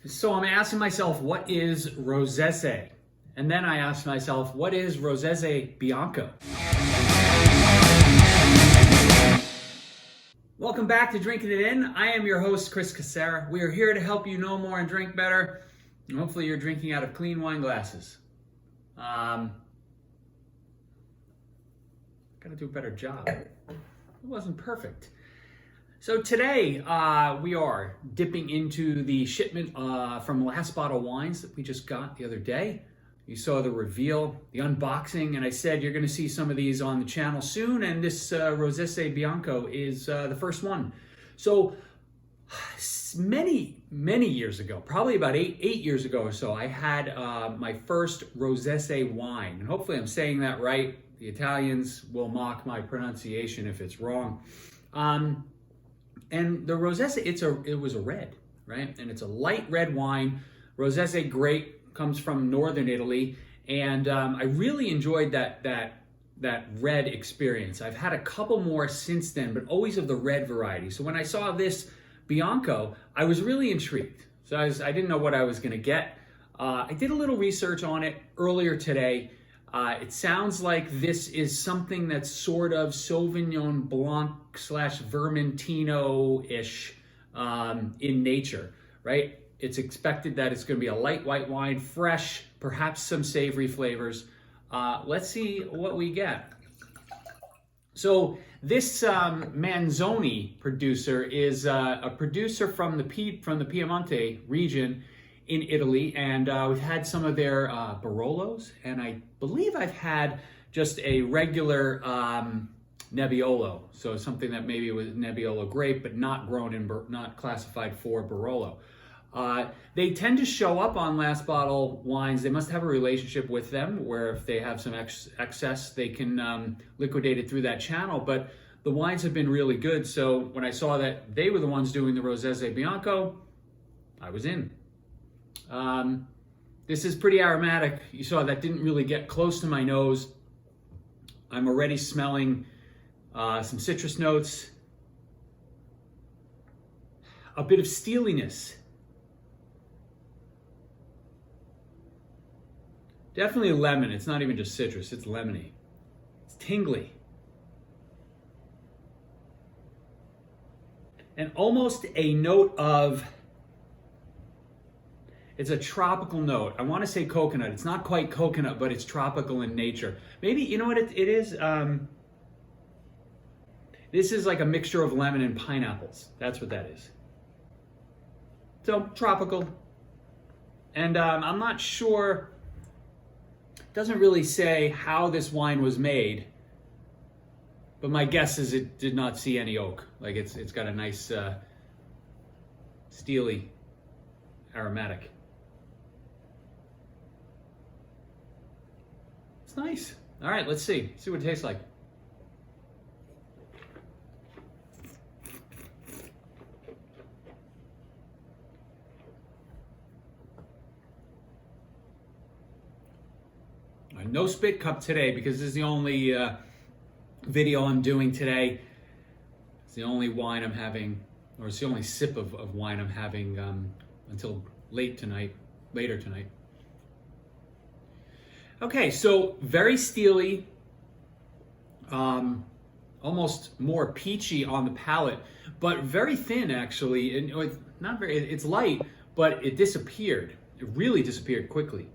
So I'm asking myself, what is Rossese? And then I asked myself, what is Rossese Bianco? Welcome back to Drinking It In. I am your host, Chris Casera. We are here to help you know more and drink better. And hopefully you're drinking out of clean wine glasses. Gotta do a better job. It wasn't perfect. So today we are dipping into the shipment from Last Bottle Wines that we just got the other day. You saw the reveal, the unboxing, and I said you're going to see some of these on the channel soon, and this Rossese Bianco is the first one. So many years ago, probably about eight years ago or so, I had my first Rossese wine, and hopefully I'm saying that right. The Italians will mock my pronunciation if it's wrong. And the Rossese, it was a red, right? And it's a light red wine. Rossese grape comes from northern Italy, and I really enjoyed that red experience. I've had a couple more since then, but always of the red variety. So when I saw this Bianco, I was really intrigued. So I didn't know what I was going to get. I did a little research on it earlier today. It sounds like this is something that's sort of Sauvignon Blanc / Vermentino-ish in nature, right? It's expected that it's going to be a light white wine, fresh, perhaps some savory flavors. Let's see what we get. So this Manzone producer is a producer from the Piemonte region in Italy, and we've had some of their Barolos, and I believe I've had just a regular Nebbiolo, so something that maybe was Nebbiolo grape, but not grown in, not classified for Barolo. They tend to show up on Last Bottle Wines. They must have a relationship with them, where if they have some excess, they can liquidate it through that channel. But the wines have been really good, so when I saw that they were the ones doing the Rossese Bianco, I was in. This is pretty aromatic. You saw that didn't really get close to my nose. I'm already smelling some citrus notes, a bit of steeliness. Definitely lemon. It's not even just citrus, it's lemony. It's tingly. And almost a note of, it's a tropical note. I want to say coconut. It's not quite coconut, but it's tropical in nature. Maybe, you know what it is? This is like a mixture of lemon and pineapples. That's what that is. So, tropical. And I'm not sure, it doesn't really say how this wine was made, but my guess is it did not see any oak. Like it's got a nice steely aromatic. It's nice. All right, let's see what it tastes like. No spit cup today because this is the only video I'm doing today. It's the only wine I'm having, or it's the only sip of wine I'm having until later tonight. Okay, so very steely, almost more peachy on the palate, but very thin actually. And it's not very. It's light, but it disappeared. It really disappeared quickly.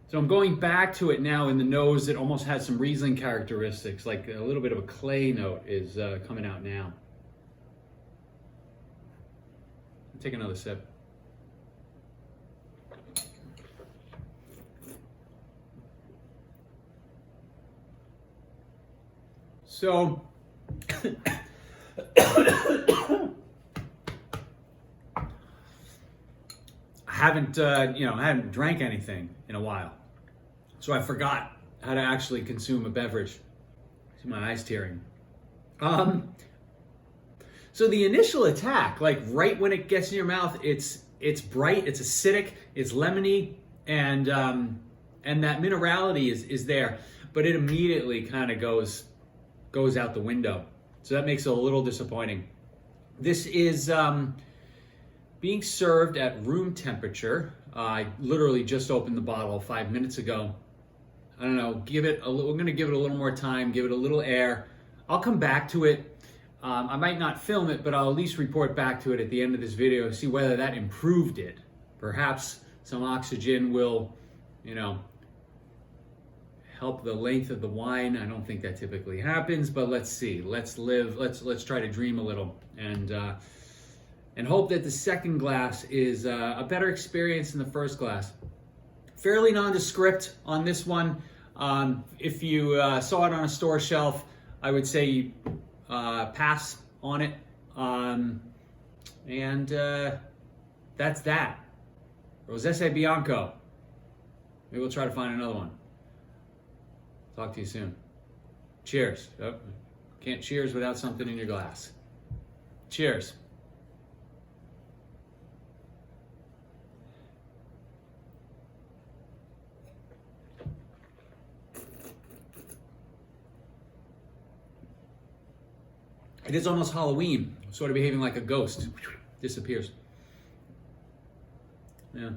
So I'm going back to it now in the nose. It almost has some Riesling characteristics, like a little bit of a clay note is coming out now. I'll take another sip. So, I haven't drank anything in a while. So I forgot how to actually consume a beverage. See my eyes tearing. So the initial attack, like right when it gets in your mouth, it's bright, it's acidic, it's lemony, and that minerality is there, but it immediately kind of goes out the window. So that makes it a little disappointing. This is being served at room temperature. I literally just opened the bottle 5 minutes ago. I don't know, we're gonna give it a little more time, give it a little air. I'll come back to it. I might not film it, but I'll at least report back to it at the end of this video to see whether that improved it. Perhaps some oxygen will, help the length of the wine. I don't think that typically happens, but let's see. Let's try to dream a little and hope that the second glass is a better experience than the first glass. Fairly nondescript on this one. If you saw it on a store shelf, I would say pass on it. That's that. Rossese Bianco. Maybe we'll try to find another one. Talk to you soon. Cheers. Oh, can't cheers without something in your glass. Cheers. It is almost Halloween, sort of behaving like a ghost. Disappears. Yeah.